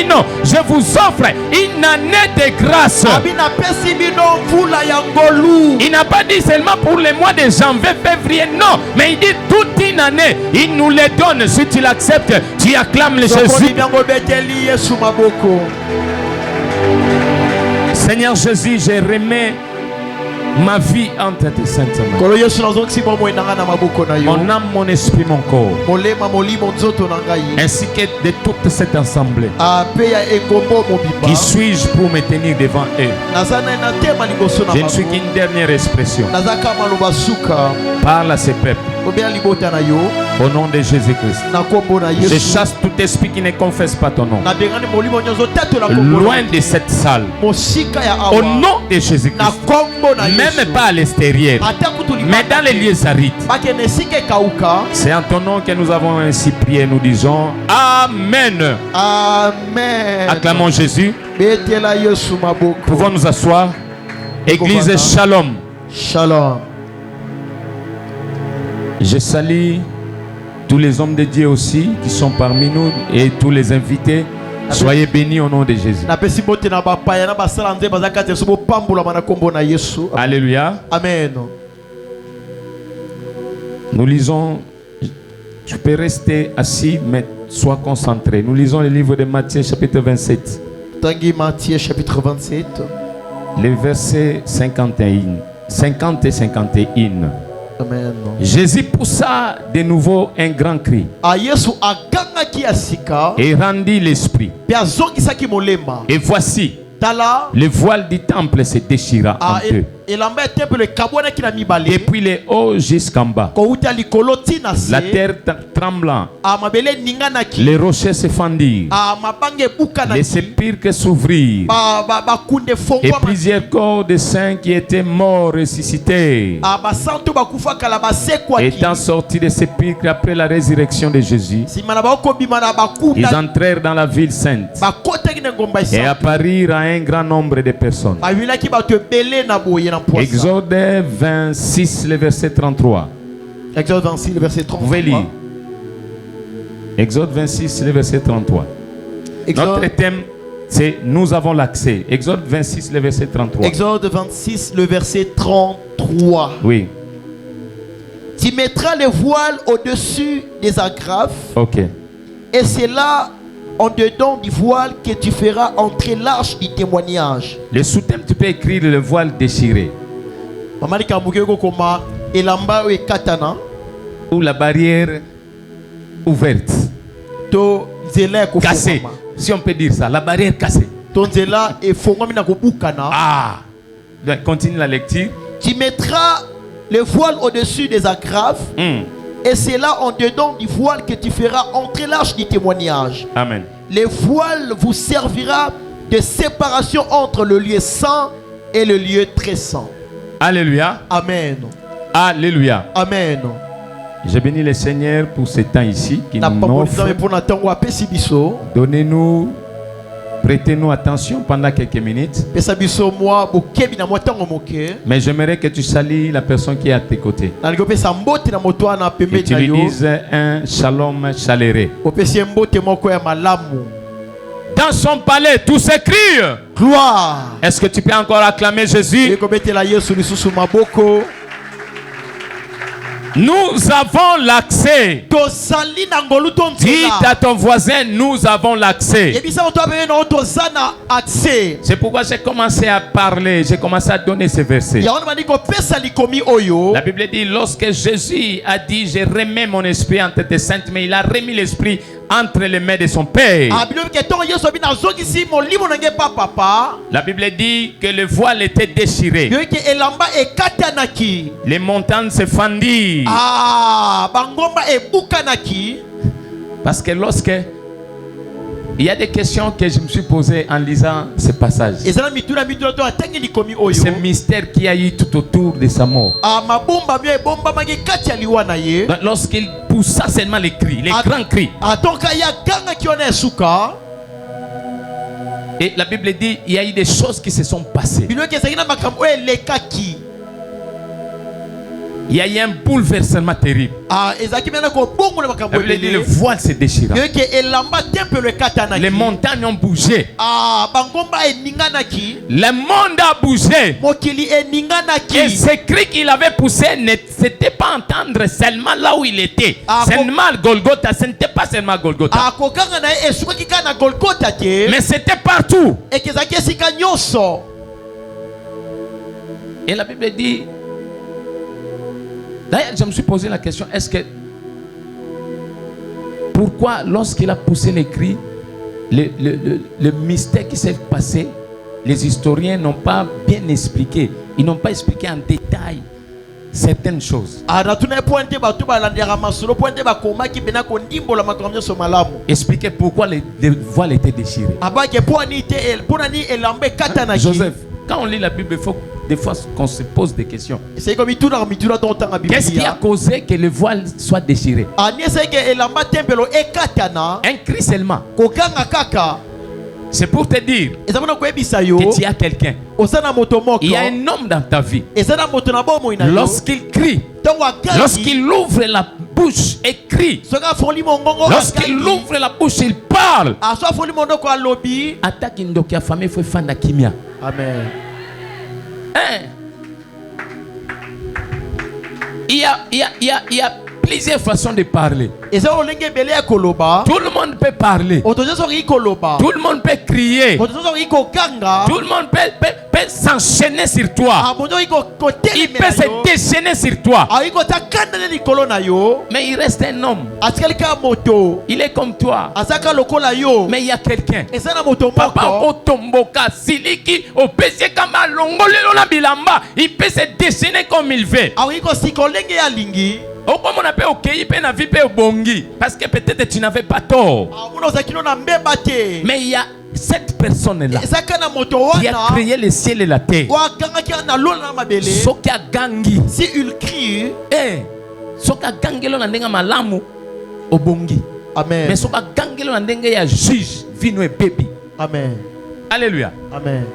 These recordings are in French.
Non, je vous offre une année de grâce. Il n'a pas dit seulement pour les mois de janvier, février, non, mais il dit toute une année. Il nous les donne. Si tu l'acceptes, tu acclames le Jésus. Seigneur Jésus, je remets ma vie entre tes saintes mains. Mon âme, mon esprit, mon corps, ainsi que de toute cette assemblée. Qui suis-je pour me tenir devant eux? Je ne suis qu'une dernière expression. Parle à ces peuples. Au nom de Jésus-Christ. Je chasse tout esprit qui ne confesse pas ton nom. Loin de cette salle. Au nom de Jésus-Christ. Même pas à l'extérieur, mais dans les lieux arides. C'est en ton nom que nous avons ainsi prié. Nous disons Amen. Amen. Acclamons Jésus. Pouvons nous asseoir. Église Shalom. Shalom. Je salue tous les hommes de Dieu aussi qui sont parmi nous et tous les invités. Soyez bénis au nom de Jésus. Alléluia. Amen. Nous lisons, tu peux rester assis, mais sois concentré. Nous lisons le livre de Matthieu, chapitre 27. Matthieu, chapitre 27. Les versets 50 et 51. Amen. Jésus poussa de nouveau un grand cri et rendit l'esprit. Et voici, le voile du temple se déchira en deux. Depuis les hauts jusqu'en bas, la terre tremblant, les rochers se fendirent, les sépulcres s'ouvrirent, et plusieurs corps de saints qui étaient morts ressuscités, étant sortis des sépulcres après la résurrection de Jésus, ils entrèrent dans la ville sainte et apparurent à un grand nombre de personnes. Exode 26, le verset 33. Exode 26, le verset 33. Vous pouvez lire. Exode 26, le verset 33. Notre thème, c'est nous avons l'accès. Exode 26, le verset 33. Exode 26, le verset 33. Oui. Tu mettras le voile au-dessus des agrafes. Ok. Et c'est là, en dedans du voile, que tu feras entrer l'arche du témoignage. Le sous-thème, tu peux écrire le voile déchiré. Ou la barrière ouverte. Cassée. Si on peut dire ça, la barrière cassée. Ah, continue la lecture. Tu mettras le voile au-dessus des agrafes. Et c'est là en dedans du voile que tu feras entrer l'arche du témoignage. Amen. Le voile vous servira de séparation entre le lieu saint et le lieu très saint. Alléluia. Amen. Alléluia. Amen. Je bénis le Seigneur pour ce temps ici qui nous offre. Donnez-nous, prêtez-nous attention pendant quelques minutes. Mais j'aimerais que tu salues la personne qui est à tes côtés. Que tu lui dises un shalom chaleureux. Dans son palais, tout s'écrit. Gloire. Est-ce que tu peux encore acclamer Jésus? Nous avons l'accès. Dis à ton voisin, nous avons l'accès. C'est pourquoi j'ai commencé à parler, j'ai commencé à donner ces versets. La Bible dit, lorsque Jésus a dit, je remets mon esprit entre tes saintes mains, il a remis l'esprit entre les mains de son Père. La Bible dit que le voile était déchiré. Les montagnes se fendirent. Parce que lorsque il y a des questions que je me suis posées en lisant ce passage. Ce mystère qui a eu tout autour de sa mort. Lorsqu'il poussa seulement les cris, les grands cris. Et la Bible dit il y a eu des choses qui se sont passées. Il y a eu un bouleversement terrible. Le voile s'est déchiré. Les montagnes ont bougé. Le monde a bougé. Et ce cri qu'il avait poussé ne s'était pas entendre seulement là où il était. Seulement Golgotha. Ce n'était pas seulement Golgotha. Mais c'était partout. Et la Bible dit... D'ailleurs, je me suis posé la question, est-ce que... Pourquoi, lorsqu'il a poussé les cris, le mystère qui s'est passé, les historiens n'ont pas bien expliqué. Ils n'ont pas expliqué en détail certaines choses. Expliquer pourquoi les voiles étaient déchirés. Joseph, quand on lit la Bible, il faut des fois qu'on se pose des questions. Qu'est-ce qui a causé que le voile soit déchiré? Un cri seulement. C'est pour te dire que tu as quelqu'un. Il y a un homme dans ta vie. Lorsqu'il crie, lorsqu'il ouvre la bouche et crie, lorsqu'il ouvre la bouche, il parle. Attaque indokia famille faut fanda kimia. Amen. Il y a plusieurs façons de parler. Tout le monde peut parler. Tout le monde peut crier. Tout le monde peut s'enchaîner sur toi. Il peut se déchaîner sur toi. Mais il reste un homme. Il est comme toi. Mais il y a quelqu'un. Papa Otomboka Siliki Opese Kama Longolelo na bilamba. Il peut se déchaîner comme il veut. Parce que peut-être tu n'avais pas tort. Mais il y a cette personne-là qui a créé le ciel et la terre. Si il crie, amen. Mais juge vino et baby. Amen. Alléluia. Amen.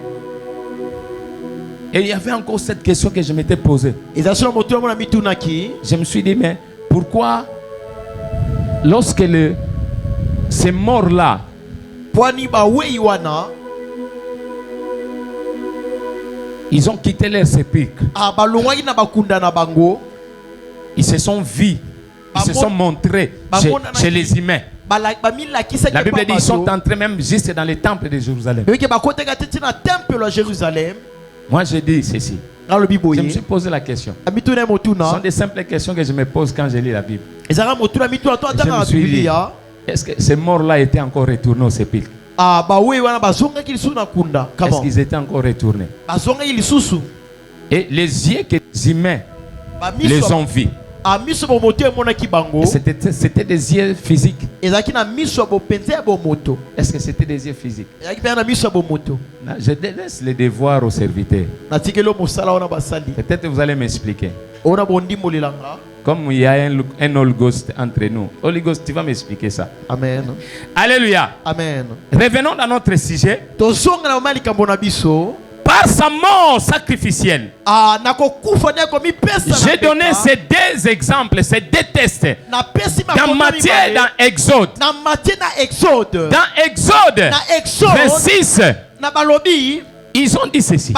Et il y avait encore cette question que je m'étais posée. Je me suis dit, mais pourquoi lorsque ces morts-là ils ont quitté leur sépulcre, ils se sont vus, ils se sont montrés chez les humains. La Bible dit qu'ils sont entrés même juste dans le temple de Jérusalem. Moi je dis ceci. Je me suis posé la question. Ce sont des simples questions que je me pose quand je lis la Bible. Je me suis dit, est-ce que ces morts-là étaient encore retournés au sépulcre? Est-ce qu'ils étaient encore retournés? Et les yeux que les humains les ont vus, c'était des yeux physiques. Est-ce que c'était des yeux physiques? Je laisse les devoirs aux serviteurs. Peut-être vous allez m'expliquer. Comme il y a un Holy Ghost entre nous. Holy Ghost, tu vas m'expliquer ça. Amen. Alléluia. Amen. Revenons dans notre sujet. Par sa mort sacrificielle. J'ai donné ces deux exemples, ces deux tests. Dans Matthieu et dans Exode. Dans Exode 26, ils ont dit ceci.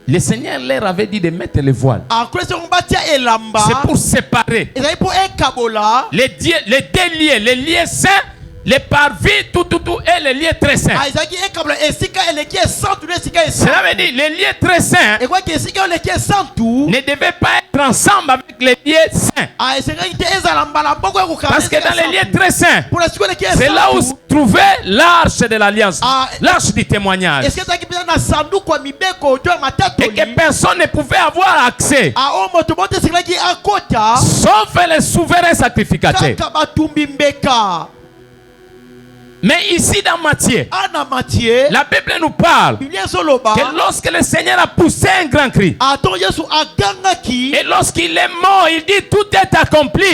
Le Seigneur leur avait dit de mettre le voile. C'est pour séparer les deux liens, les liens saints, les parvis, tout, et les liens très saints. Cela veut dire les liens très saints ne devaient pas être ensemble avec les liens saints. Parce que dans les liens très saints, c'est là où se trouvait l'arche de l'alliance, l'arche du témoignage. Et que personne ne pouvait avoir accès, sauf les souverains sacrificateurs. Mais ici dans Matthieu, la Bible nous parle que lorsque le Seigneur a poussé un grand cri, et lorsqu'il est mort, il dit tout est accompli.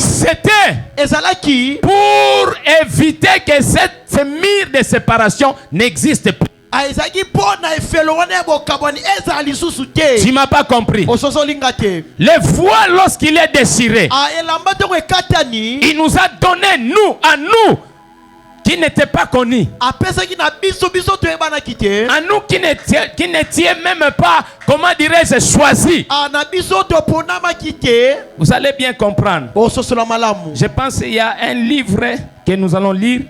C'était pour éviter que ce mur de séparation n'existe plus. Tu m'as pas compris. Les voiles, lorsqu'il est déchiré, il nous a donné, nous, à nous, qui n'étaient pas connus, à nous qui n'étions même pas, comment dirais-je, choisis. Vous allez bien comprendre. Je pense qu'il y a un livre que nous allons lire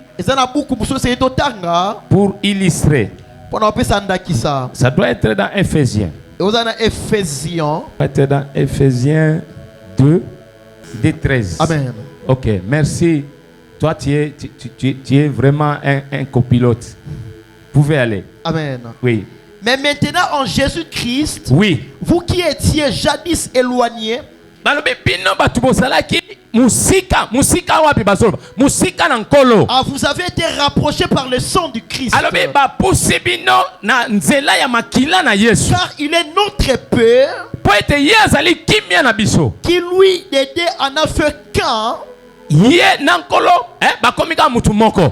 pour illustrer. Ça doit être dans Éphésiens. Ça doit être dans Éphésiens 2, 13. Amen. Ok, merci. Toi, tu es vraiment un copilote. Vous pouvez aller. Amen. Oui. Mais maintenant en Jésus-Christ, oui, vous qui étiez jadis éloignés, vous avez été rapprochés par le sang du Christ. Car il est notre peur qui lui aidait en a fait qu'un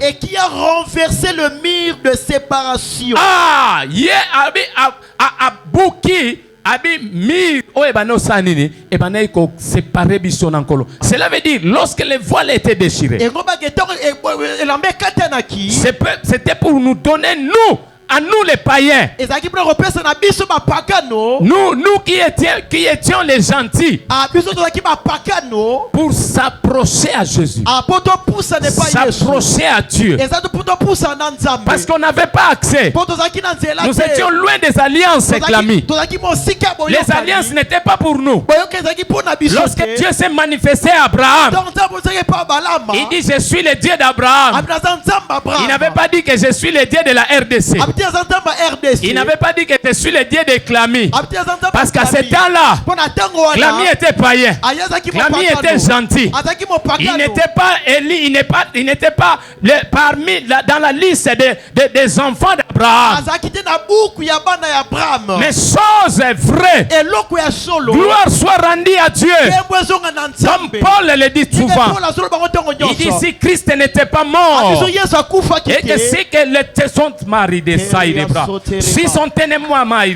et qui a renversé le mur de séparation. Cela veut dire lorsque les voiles étaient déchirés, c'était pour nous donner, nous, à nous les païens, nous qui étions les gentils, pour s'approcher à Jésus, s'approcher à Dieu, parce qu'on n'avait pas accès. Nous étions loin des alliances réclamées. Les alliances n'étaient pas pour nous. Lorsque Dieu s'est manifesté à Abraham, il dit je suis le Dieu d'Abraham. Il n'avait pas dit que je suis le Dieu de la RDC. Il n'avait pas dit que je suis le Dieu de Clami. Parce qu'à ce temps-là, Clami était païen. Clami était gentil. Il n'était pas élu, il n'était pas parmi dans la liste des enfants d'Abraham. Mais chose est vraie. Gloire soit rendue à Dieu. Comme Paul le dit souvent. Il dit si Christ n'était pas mort, et que c'est que son mari de ça, si son témoignage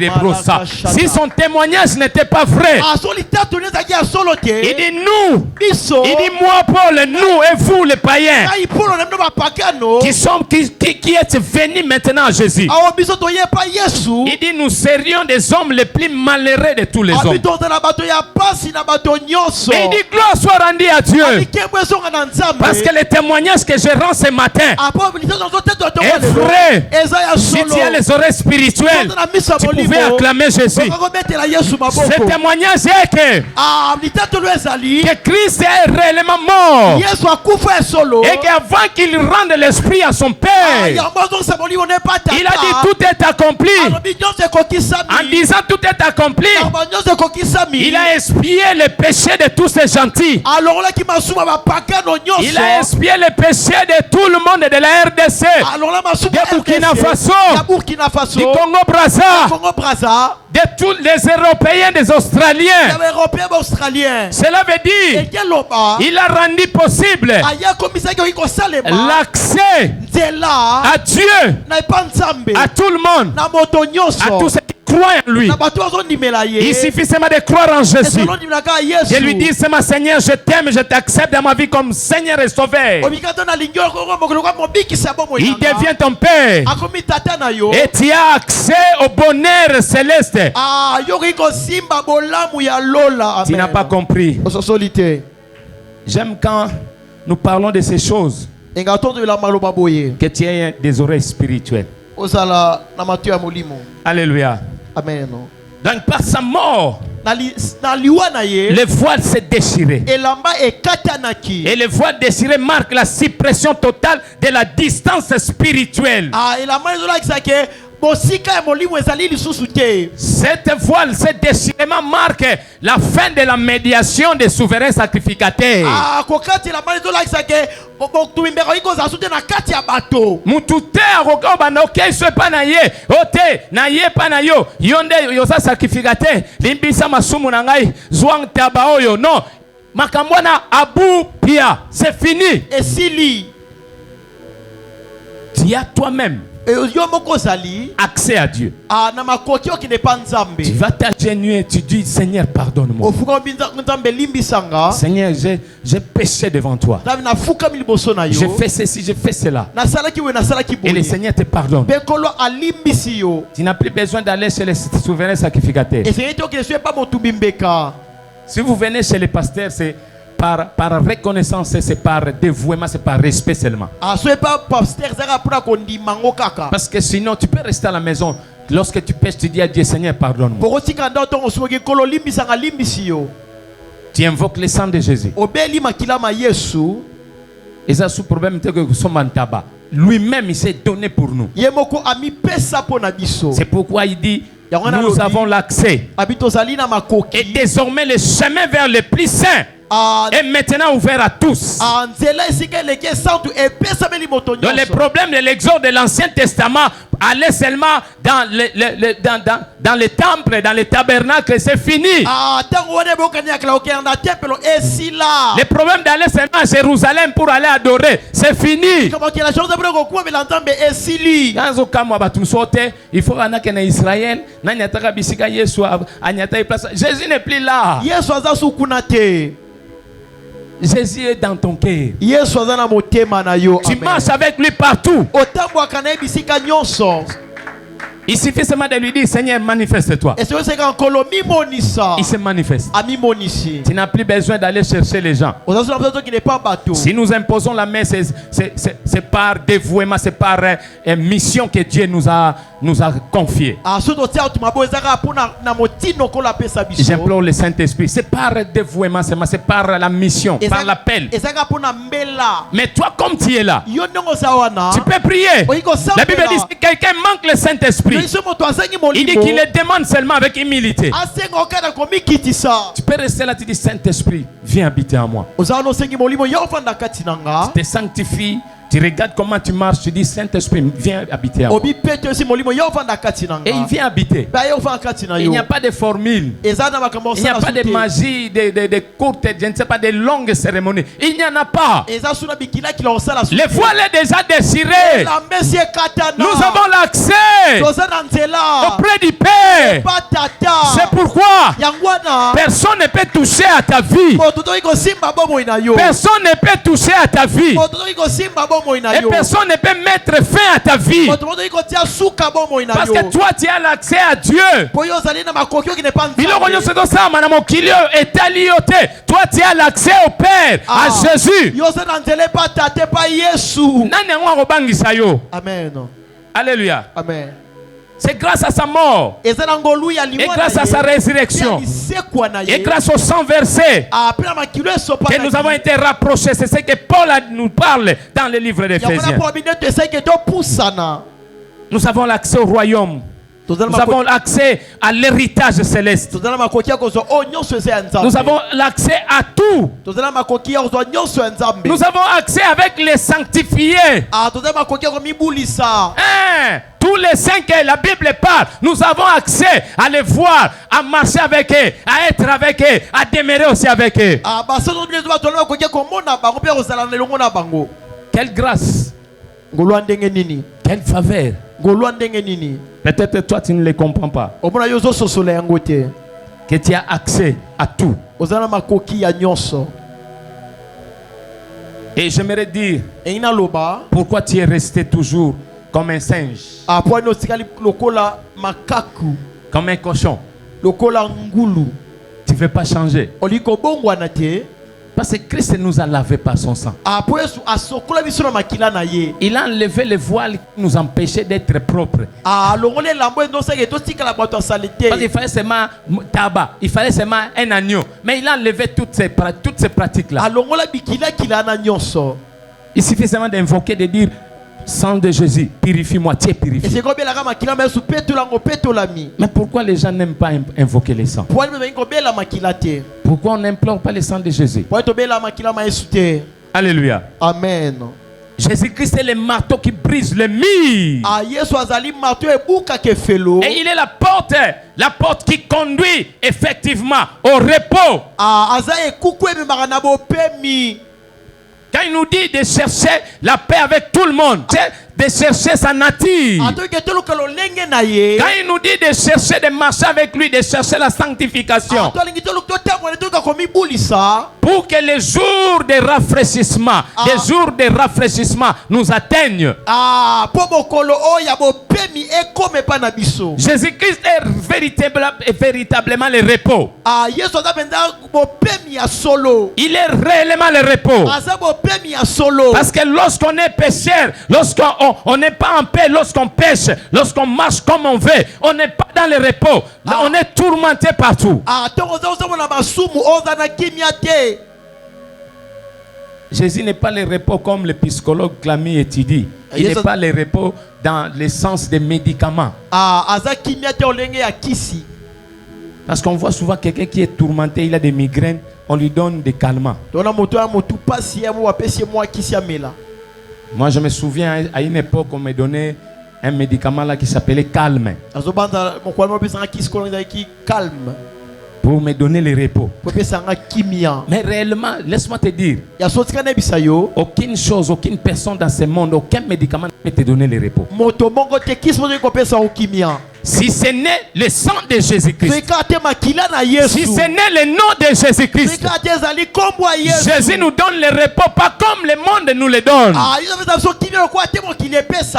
si son témoignage n'était pas vrai, il dit nous, il dit moi Paul, nous et vous les païens qui êtes venus maintenant à Jésus, il dit nous serions des hommes les plus malheureux de tous les hommes. Mais il dit gloire soit rendue à Dieu, parce que le témoignage que je rends ce matin est vrai. Si tu as les oreilles spirituelles, tu pouvais acclamer Jésus. Ce témoignage est que Christ est réellement mort, et qu'avant qu'il rende l'esprit à son Père, il a dit tout est accompli. En disant tout est accompli, il a expié les péchés de tous ces gentils. Il a expié les péchés de tout le monde de la RDC, de Burkina Faso, du Congo-Brazza, de tous les Européens, des Australiens. Cela veut dire il a rendu possible l'accès à Dieu, à tout le monde, à tous ceux qui croient en lui. Il suffit seulement de croire en Jésus. Je lui dis c'est ma Seigneur, je t'aime, je t'accepte dans ma vie comme Seigneur et Sauveur. Il devient ton Père et tu as accès au bonheur céleste. Tu n'as pas compris. J'aime quand nous parlons de ces choses, que tu aies des oreilles spirituelles. Alléluia. Amen. Donc par sa mort, le voile s'est déchiré. Et le voile déchiré marque la suppression totale de la distance spirituelle. Cette voile, ce déchirement marque la fin de la médiation des souverains sacrificateurs. Mutute arokobanokei sepa na ye ote na ye pa na yo yonde yosa sacrificateur limbisa masumu na ngai zwang taba oyo non makambona abu pia c'est fini. Et s'il tu as toi-même accès à Dieu. Tu vas t'agenouiller, tu dis Seigneur pardonne-moi. Seigneur, j'ai péché devant toi. J'ai fait ceci, j'ai fait cela. Et le Seigneur te pardonne. Tu n'as plus besoin d'aller chez les souverains sacrificateurs. Si vous venez chez les pasteurs, c'est par reconnaissance, c'est par dévouement, c'est par respect seulement. Parce que sinon, tu peux rester à la maison. Lorsque tu pêches, tu dis à Dieu, Seigneur, pardonne-moi. Tu invoques le sang de Jésus. Et ça, sous problème, c'est que son tabac. Lui-même, il s'est donné pour nous. C'est pourquoi il dit, nous avons l'accès. Et désormais, le chemin vers le plus saint est maintenant ouvert à tous. Donc les problèmes de l'exode de l'Ancien Testament allaient seulement dans les temples, dans les tabernacles, c'est fini. Les problèmes d'aller seulement à Jérusalem pour aller adorer, c'est fini. Il faut aller en Israël. Jésus n'est plus là. Jésus est dans ton cœur. Tu marches avec lui partout. Il suffit seulement de lui dire, Seigneur, manifeste-toi. Il se manifeste. Tu n'as plus besoin d'aller chercher les gens. Si nous imposons la main, c'est par dévouement, c'est par mission que Dieu nous a confiée. J'implore le Saint-Esprit. C'est par dévouement, c'est par la mission, par l'appel. Mais toi, comme tu es là, tu peux prier. La Bible dit que quelqu'un manque le Saint-Esprit. Il dit qu'il le demande seulement avec humilité. Tu peux rester là, tu dis Saint-Esprit, viens habiter en moi. Tu te sanctifies. Tu regardes comment tu marches, tu dis Saint-Esprit, viens habiter en moi. Et il vient habiter. Il n'y a pas de formule. Il n'y a pas de magie, de courtes, je ne sais pas, de longues cérémonies. Il n'y en a pas. Le voile est déjà désiré. Nous avons l'accès auprès du Père. C'est pourquoi personne ne peut toucher à ta vie. Personne ne peut toucher à ta vie. Et personne ne peut mettre fin à ta vie. Parce que toi, tu as l'accès à Dieu. Toi, tu as l'accès au Père, à Jésus. Amen. Alléluia. Amen. C'est grâce à sa mort et grâce à sa résurrection et grâce au sang versé que nous avons été rapprochés. C'est ce que Paul nous parle dans le livre d'Éphésiens. Nous avons l'accès au royaume. Nous avons l'accès à l'héritage céleste. Nous avons l'accès à tout. Nous avons accès avec les sanctifiés. Tous les saints que la Bible parle, nous avons accès à les voir, à marcher avec eux, à être avec eux, à demeurer aussi avec eux. Quelle grâce, quelle faveur. Peut-être toi tu ne les comprends pas. Que tu as accès à tout. Et j'aimerais dire pourquoi tu es resté toujours comme un singe, comme un cochon. Tu ne veux pas changer. Parce que Christ nous a lavé par son sang. Il a enlevé les voiles qui nous empêchaient d'être propres. Parce qu'il fallait seulement tabac, il fallait seulement un agneau. Mais il a enlevé toutes ces pratiques-là. Il suffit seulement d'invoquer, de dire sang de Jésus, purifie-moi, tu es purifié. Mais pourquoi les gens n'aiment pas invoquer le sang? Pourquoi on n'implore pas le sang de Jésus? Alléluia. Amen. Jésus-Christ est le marteau qui brise le mur. Et il est la porte qui conduit effectivement au repos. Quand il nous dit de chercher la paix avec tout le monde, c'est de chercher sa nature. Quand il nous dit de chercher de marcher avec lui, de chercher la sanctification. Pour que les jours de rafraîchissement, nous atteignent. Jésus-Christ est véritablement le repos. Il est réellement le repos. Parce que lorsqu'on est pécheur, lorsqu'on n'est pas en paix, lorsqu'on pêche, lorsqu'on marche comme on veut, on n'est pas dans le repos. On est tourmenté partout. Jésus n'est pas le repos comme le psychologue Clamy étudie. Il n'est pas le repos dans le sens des médicaments. Parce qu'on voit souvent quelqu'un qui est tourmenté, il a des migraines, on lui donne des calmants. Moi je me souviens à une époque on me donnait un médicament là qui s'appelait Calme. Pour me donner le repos. Mais réellement, laisse-moi te dire, aucune chose, aucune personne dans ce monde, aucun médicament ne peut te donner le repos. Si ce n'est le sang de Jésus-Christ, si ce n'est le nom de Jésus-Christ, Jésus nous donne le repos, pas comme le monde nous le donne.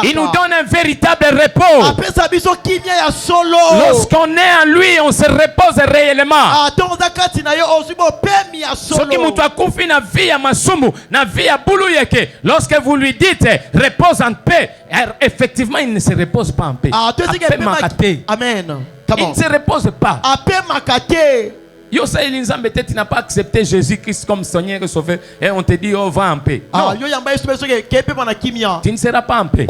Il nous donne un véritable repos. Lorsqu'on est en lui, on se repose réellement. Lorsque vous lui dites repose en paix, effectivement il ne se repose pas en paix. Amen. Il ne se repose pas. Yo ça il n'a pas accepté Jésus-Christ comme Seigneur et Sauveur et on te dit oh va en paix. Non. Tu ne seras pas en paix.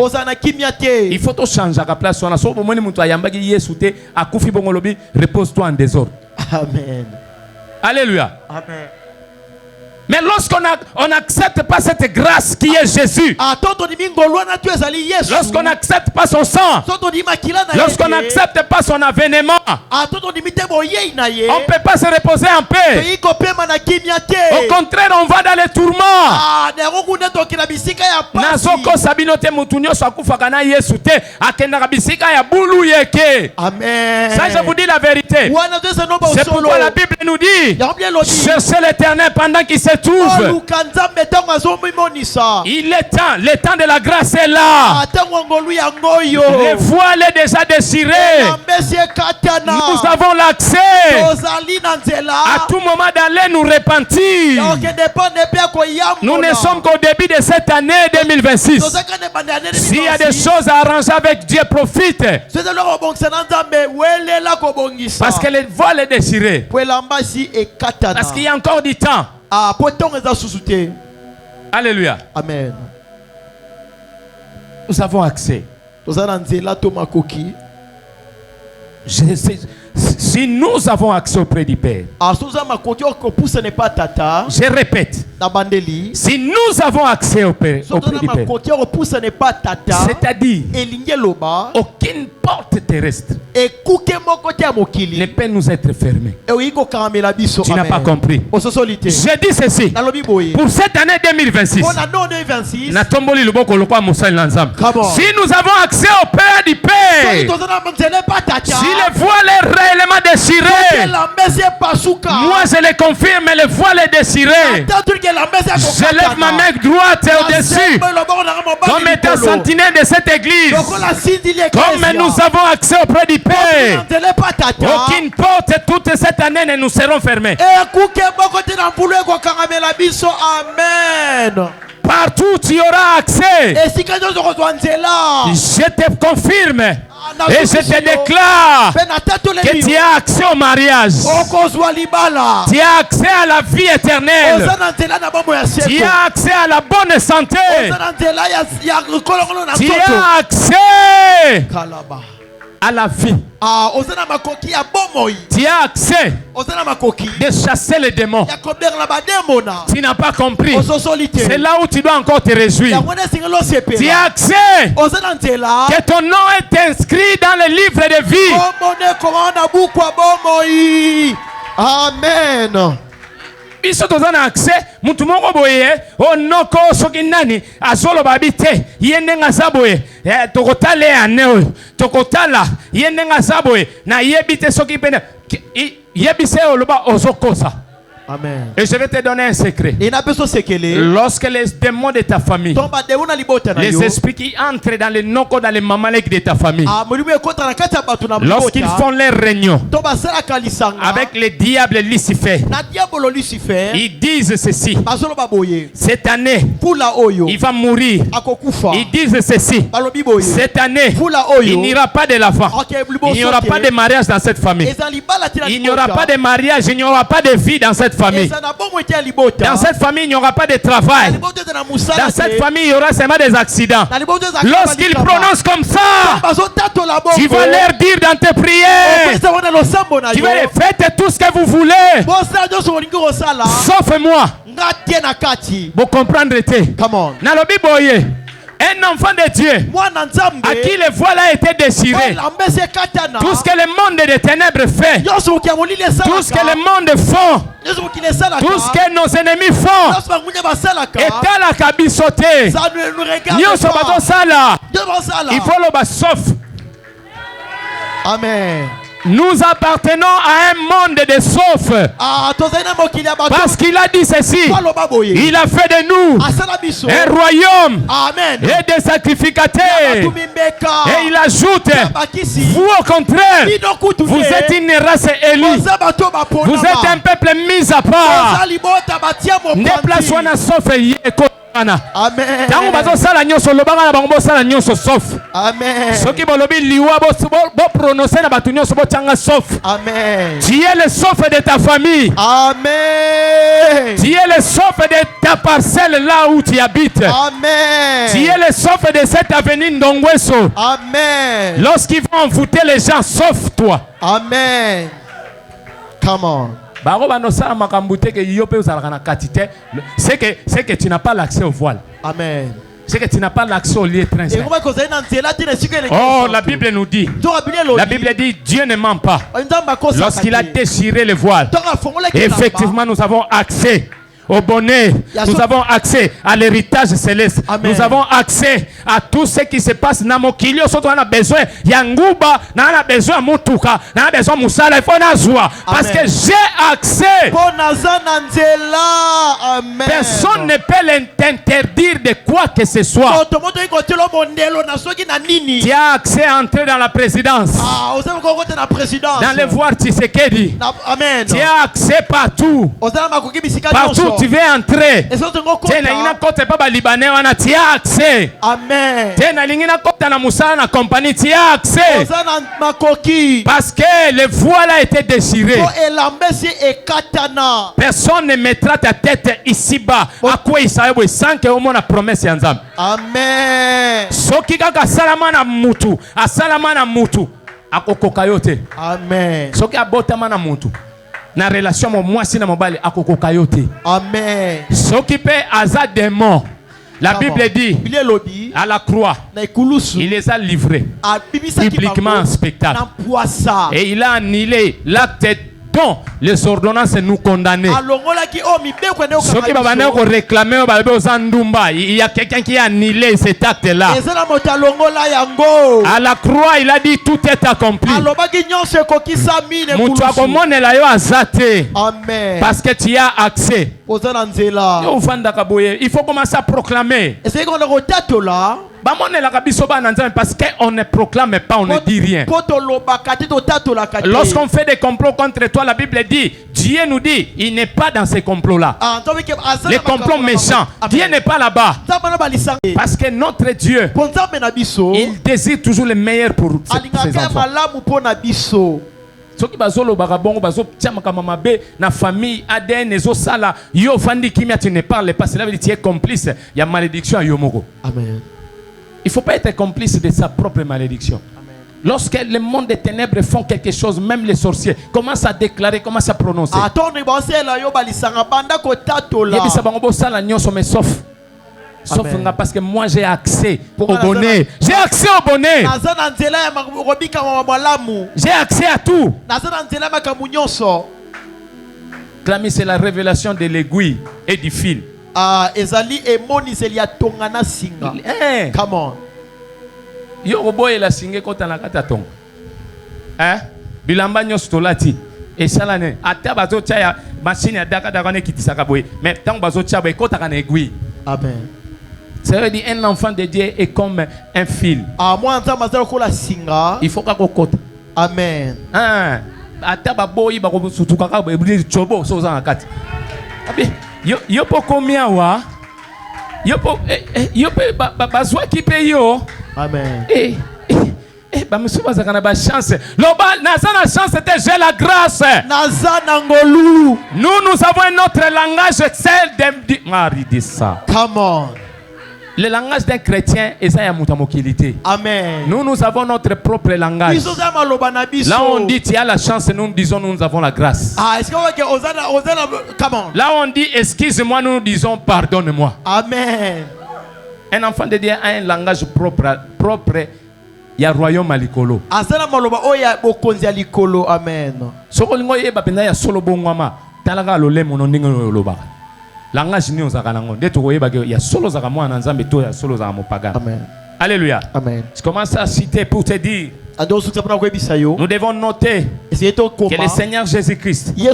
Il faut te changer à place. Repose-toi en désordre. Amen. Alléluia. Amen. Mais lorsqu'on n'accepte pas cette grâce qui est Jésus, lorsqu'on n'accepte pas son sang, lorsqu'on n'accepte pas son avènement, on ne peut pas se reposer en paix. Au contraire, on va dans les tourments. Amen. Ça, je vous dis la vérité. C'est pourquoi la Bible nous dit cherchez l'Éternel pendant qu'il se trouve. Il est temps, le temps de la grâce est là. Le voile est déjà déchiré. Nous avons l'accès à tout moment d'aller nous repentir. Nous ne sommes qu'au début de cette année 2026. S'il y a des choses à arranger avec Dieu, profite. Parce que le voile est déchiré. Parce qu'il y a encore du temps. Alléluia. Amen. Nous avons accès. Si nous avons accès auprès du Père, je répète, si nous avons accès auprès du Père, c'est-à-dire aucune porte terrestre ne peut nous être fermée. Tu n'as pas compris. Je dis ceci, pour cette année 2026, si nous avons accès au Père du Père, si le voile est réellement déchiré, moi je le confirme, le voile est déchiré. Je lève ma main droite au-dessus comme étant sentinelle de cette église. Comme nous avons accès auprès du Père, aucune porte toute cette année ne nous seront fermées. Amen. Partout tu auras accès. Je te confirme et je te déclare que tu as accès au mariage. Tu as accès à la vie éternelle. Tu as accès à la bonne santé. Tu as accès à la vie. Tu as accès de chasser les démons. Tu n'as pas compris. C'est là où tu dois encore te réjouir. Tu as accès que ton nom est inscrit dans le livre de vie. Amen. biso tozana accès mutu moko boye onoko soki nani azolo babite yendenga saboye tokotale ane oyo tokotala yendenga saboye na yebite soki pene yebise oloba ozokosa. Amen. Et je vais te donner un secret. Lorsque les démons de ta famille, les esprits qui entrent dans les noko, dans les mamalek de ta famille, lorsqu'ils font leur réunion avec les diables Lucifer, ils disent ceci: cette année il va mourir. Ils disent ceci: cette année il n'y aura pas de l'enfant, il n'y aura pas de mariage dans cette famille, il n'y aura pas de mariage, il n'y aura pas de vie dans cette famille. Dans cette famille, il n'y aura pas de travail. Dans cette famille, il y aura seulement des accidents. Lorsqu'ils prononcent comme ça, tu vas leur dire dans tes prières, tu vas leur faites tout ce que vous voulez, sauf moi. Vous comprendrez. Nalobi boye. Un enfant de Dieu à qui le voile a été déchiré. Tout ce que le monde des ténèbres fait, tout ce que le monde font, tout ce que nos ennemis font, est à la cabisoté. Il faut le sauf. Amen. Nous appartenons à un monde de sauf. Parce qu'il a dit ceci: il a fait de nous un royaume et des sacrificateurs. Et il ajoute: vous au contraire, vous êtes une race élue, vous êtes un peuple mis à part. Déplace-toi dans sauf. Amen. Tango bazo sala nyoso lobanga na bango sala nyoso sauf. Amen. Soki bolobi liwa bo prononcer na batu nyoso bo tanga sauf. Amen. Tu es le sauf de ta famille. Amen. Tu es le sauf de ta parcelle là où tu habites. Amen. Tu es le sauf de cette avenue Ndongweso. Amen. Lorsqu'ils vont envoûter les gens, sauf toi. Amen. Come on. C'est que tu n'as pas l'accès au voile. Amen. C'est que tu n'as pas l'accès au lieu étranger. Oh, la Bible nous dit. La Bible dit: Dieu ne ment pas. Lorsqu'il a déchiré le voile, effectivement, nous avons accès au bonheur, nous avons accès à l'héritage céleste. Amen. Nous avons accès à tout ce qui se passe dans mon kilio. Surtout on a besoin yanguba, on a besoin mutuka, on a besoin musala, il faut nazoua parce que j'ai accès. Amen. Personne ne peut t'interdire de quoi que ce soit. Tu as accès à entrer dans la présidence, dans le voir Tshisekedi. Tu as accès partout. Partout tu veux entrer. Tu as accès. Amen. Tu as accès. Parce que le voile a été déchiré. Personne ne mettra ta tête ici-bas. À quoi il s'agit sans que au moins la promesse est. Amen. Soki kaka salamana mutu, asalamana mutu, akokokayote. Amen. Soki abotama na mutu. Na relation mo mwasi na mobali akokoka yote. Amen. Soki pe aza démon. La Bible dit à la croix, il les a livrés publiquement en spectacle. Et il a annulé l'acte dont les ordonnances nous condamnaient. Ceux qui vont réclamer il y a quelqu'un qui a annulé cet acte-là. À la croix, il a dit tout est accompli. Amen. Parce que tu as accès. Il faut commencer à proclamer. Parce qu'on ne proclame pas, on ne dit rien. Lorsqu'on fait des complots contre toi, la Bible dit, Dieu nous dit, il n'est pas dans ces complots-là. Les complots méchants, Dieu n'est pas là-bas. Parce que notre Dieu, il désire toujours le meilleur pour ses enfants. Soki bazolo barabongo bazo tiamaka mamabe na famille ADN ezosala yo fandi kimia tu ne parles pas, cela veut dire tu es complice, il y a malédiction à yomoko. Amen. Il faut pas être complice de sa propre malédiction. Amen. Lorsque le monde des ténèbres font quelque chose, même les sorciers commencent à déclarer, commencent à prononcer. Sauf parce que moi j'ai accès au bonheur. J'ai accès au bonheur. J'ai accès à tout. Clami, c'est la révélation de l'aiguille et du fil. Ezali emoni zelia tongana singa. Come on. Yo boy la singe kota na kata tonga. Bilamba nyos tolati. Et ça là ata bazo tia machine ya daka daka ne kitisaka boy. Mais tant bazo tia boy kota kana aiguille. Amen. Ça veut dire un enfant de Dieu est comme un fil. Moi anta mazalo ko la singa. Il faut ka kota. Amen. Ata ba boy ba ko sutuka ka boy chobo so za kati. Abi yo po combien wa? Yo po bazwa ki pe yo. Amen. Monsieur Bazakana ba chance. Loba nazana chance c'était j'ai la grâce. Nazana ngolu. Nous avons un autre langage, celle de Marie dit ça. Come on. Le langage d'un chrétien est ça mutamokilité. Amen. Nous avons notre propre langage. Là on dit tu as la chance, nous disons nous avons la grâce. Come on. Là on dit excuse-moi, nous disons pardonne-moi. Amen. Un enfant de Dieu a un langage propre. Il y a royaume à l'ikolo. Amen. Sokolingo yeba penda ya solo bongwama. Talaga lole mono ndingo loba. Langage ni ozaka nango. Ndeto koyeba ke ya solo zaka mwana nzambe to ya solo zaka mopaga. Amen. Alléluia. Amen. Je commence à citer pour te dire. Nous devons noter que le Seigneur Jésus-Christ, il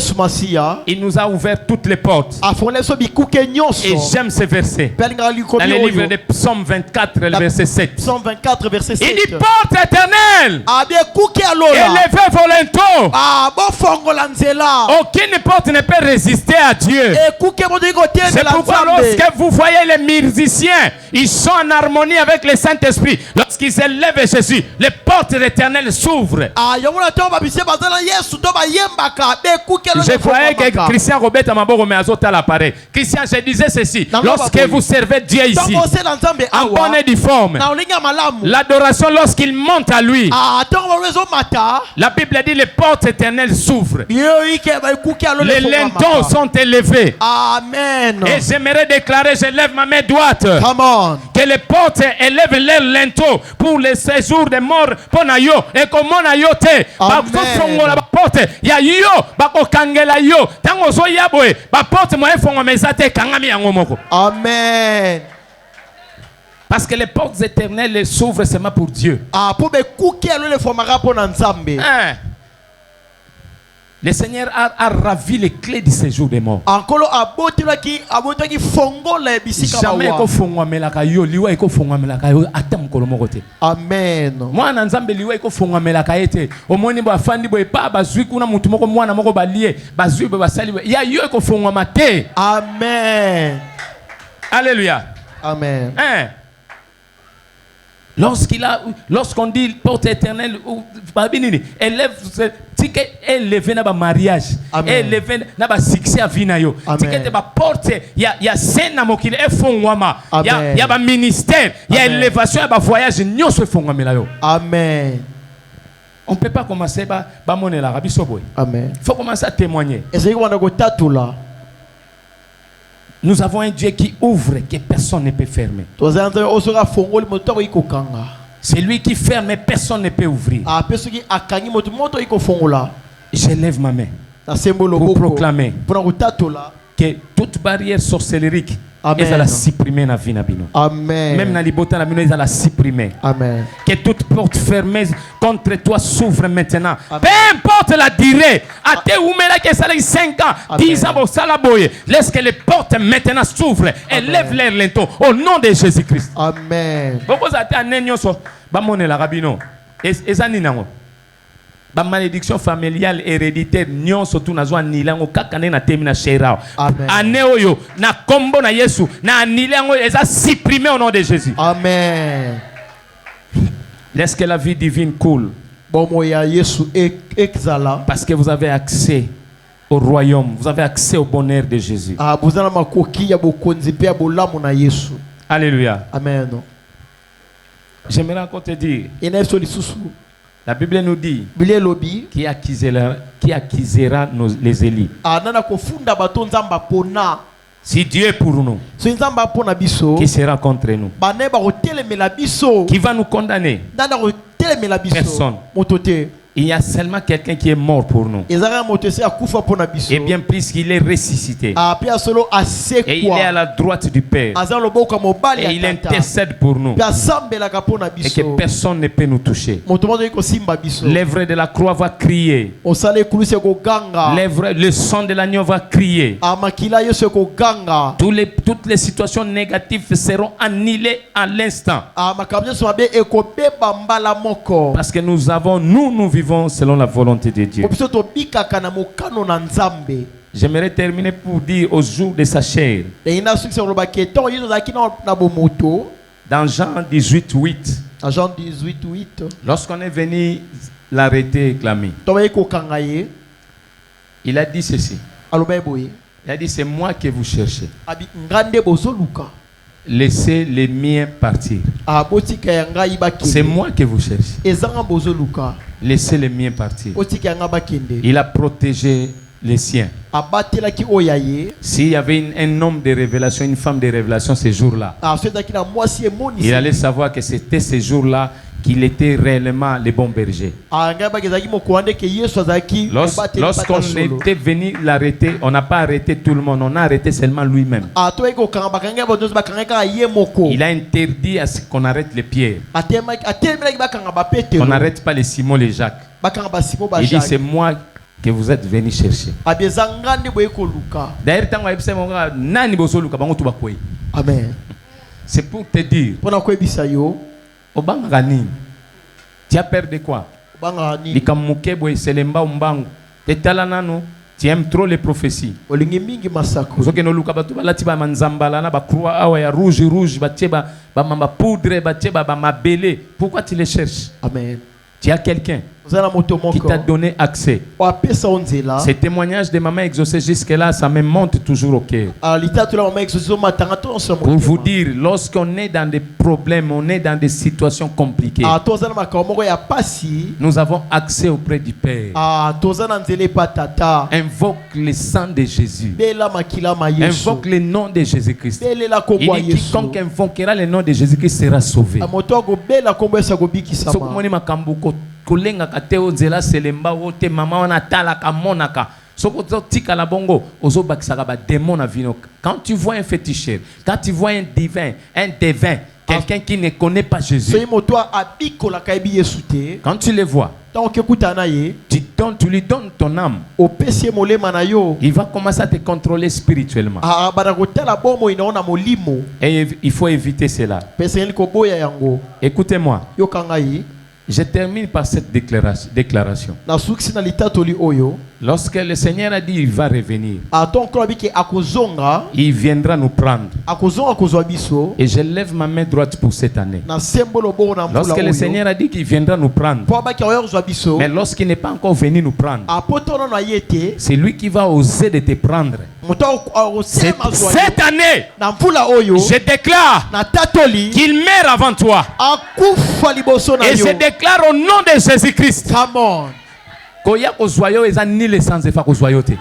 nous a ouvert toutes les portes. Et j'aime ce verset. Dans le livre de Psaume 24, le verset 7. Psaume 24, verset 7. Il dit porte éternelle. Élevez vos linteaux. Aucune porte ne peut résister à Dieu. C'est pourquoi lorsque vous voyez les musiciens, ils sont en harmonie avec le Saint-Esprit. Lorsqu'ils élèvent Jésus, les portes éternelles s'ouvrent. Je croyais que Christian Robert Amaboro me azota l'appareil. Christian, je disais ceci. Lorsque vous servez Dieu ici, en bonne et due forme, l'adoration lorsqu'il monte à lui, la Bible dit les portes éternelles s'ouvrent. Les linteaux sont élevés. Amen. Et j'aimerais déclarer, je lève ma main droite, que les portes élèvent leurs linteaux pour le séjour des morts. Yo et comment na yo te ba fongo la porte ya yo ba ko kangela yo tango so ya boy ba porte mo fongo mesate kangami yango moko. Amen. Parce que les portes éternelles s'ouvrent seulement pour Dieu. Pour be kuki le fomara pour nzambe. Le Seigneur a ravi les clés du séjour des morts. Jamais ko fongwa melaka yo liwa ko fongwa melaka yo atam kolomo kote. Amen. Mwana nzambe liwa ko fongwa melaka ete omoni bo afandi bo epa bazwi kuna mutu moko mwana moko balie bazwi bo basali ya yo ko fongwa mate. Amen. Alléluia. Amen. Lorsqu'on dit porte éternelle, élève, élevé dans le mariage, élevé dans le succès à Vinayo. Ticket ba porte, il y a scène mokile e fongwama, il y a ministère, il y a élévation, il y a voyage, nyo se fongwama là yo. Amen. On peut pas commencer ba moner la rabi soboy. Amen. Il faut commencer à témoigner. Est-ce qu'on a go tatula? Nous avons un Dieu qui ouvre, que personne ne peut fermer. C'est lui qui ferme, mais personne ne peut ouvrir. Je lève ma main pour proclamer que toute barrière sorcellerique est à la supprimer dans la vie. Amen. Même dans les botans, ils à la supprimer. Amen. Que toute porte fermée contre toi s'ouvre maintenant. Amen. Peu importe la durée. À tes oumela qui ça 5 ans, 10 ans, laisse que les portes maintenant s'ouvrent et lève les linteaux au nom de Jésus-Christ. Amen. Pourquoi ça t'a nenyo so ba moné la rabino. Et ça ni nango. Ba malédiction familiale héréditaire nyon surtout na zo anilango kakane na temina shera. Ane oyo na kombo na Yesu na anilango eza supprimé au nom de Jésus. Amen. Laisse que la vie divine coule. Parce que vous avez accès au royaume, vous avez accès au bonheur de Jésus. Alléluia. Amen. J'aimerais encore te dire, la Bible nous dit qui acquisera les élus. Si Dieu est pour nous, qui sera contre nous? Qui va nous condamner? Personne. Il y a seulement quelqu'un qui est mort pour nous. Et bien plus qu'il est ressuscité. Et il est à la droite du Père. Et il intercède pour nous. Et que personne ne peut nous toucher. L'œuvre de la croix va crier. Le sang de l'agneau va crier. Toutes les situations négatives seront annihilées à l'instant. Parce que nous vivons selon la volonté de Dieu. J'aimerais terminer pour dire au jour de sa chair. Dans Jean 18:8. Lorsqu'on est venu l'arrêter et clamer, il a dit ceci. Il a dit, c'est moi que vous cherchez. Laissez les miens partir. C'est moi que vous cherchez. Laissez les miens partir. Il a protégé les siens. S'il y avait un homme de révélation, une femme de révélation ce jour-là, il allait savoir que c'était ce jour-là qu'il était réellement le bon berger. Lorsqu'on était venu l'arrêter, on n'a pas arrêté tout le monde, on a arrêté seulement lui-même. Il a interdit à ce qu'on arrête les pierres. On n'arrête pas les Simon, les Jacques. Il dit, c'est moi que vous êtes venus chercher. D'ailleurs, Amen. C'est pour te dire, tu as peur de quoi? Tu aimes trop les prophéties. Pourquoi tu les cherches? Amen. Tu as quelqu'un qui t'a donné accès. Ces témoignages de maman exaucée jusque-là, ça me monte toujours au cœur. Pour vous dire, lorsqu'on est dans des problèmes, on est dans des situations compliquées, nous avons accès auprès du Père. Invoque le sang de Jésus. Invoque le nom de Jésus-Christ. Il dit, quiconque invoquera le nom de Jésus-Christ sera sauvé. Kolenga kateo zela selemba wote mama wana talaka monaka soko tika la bongo ozo bakisaka ba démon na vino. Quand tu vois un féticheur, quand tu vois un divin, un devin, quelqu'un qui ne connaît pas Jésus, quand tu le vois, tu lui donnes ton âme, il va commencer à te contrôler spirituellement. Et il faut éviter cela. Écoutez-moi. Je termine par cette déclaration. Lorsque le Seigneur a dit il va revenir, il viendra nous prendre. Et je lève ma main droite pour cette année. Lorsque le Seigneur a dit qu'il viendra nous prendre, mais lorsqu'il n'est pas encore venu nous prendre, c'est lui qui va oser de te prendre. Cette année, je déclare qu'il meurt avant toi. Et je déclare au nom de Jésus-Christ.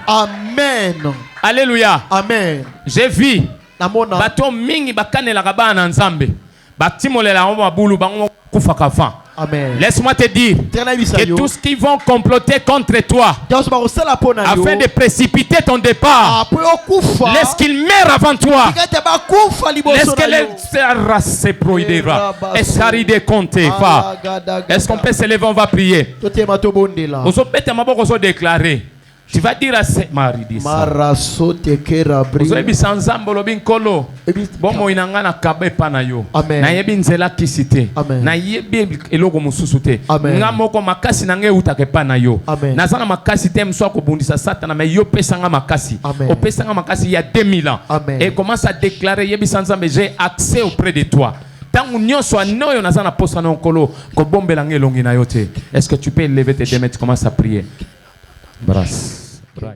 Amen. Alléluia. Amen. J'ai vu bato mingi bakane la kabana nzambe batimolela ngoma bulu bango kufaka fa. Amen. Laisse-moi te dire que tous qui vont comploter contre toi afin de précipiter ton départ, laisse qu'il meure avant toi. Laisse que les races prohibera. Est-ce qu'on peut se lever? On va prier. Déclarer. Tu vas dire à cette Marie dit ça. Et commence à déclarer j'ai accès auprès de toi. Est-ce que tu peux lever tes deux mains? Tu commences à prier. Brasse.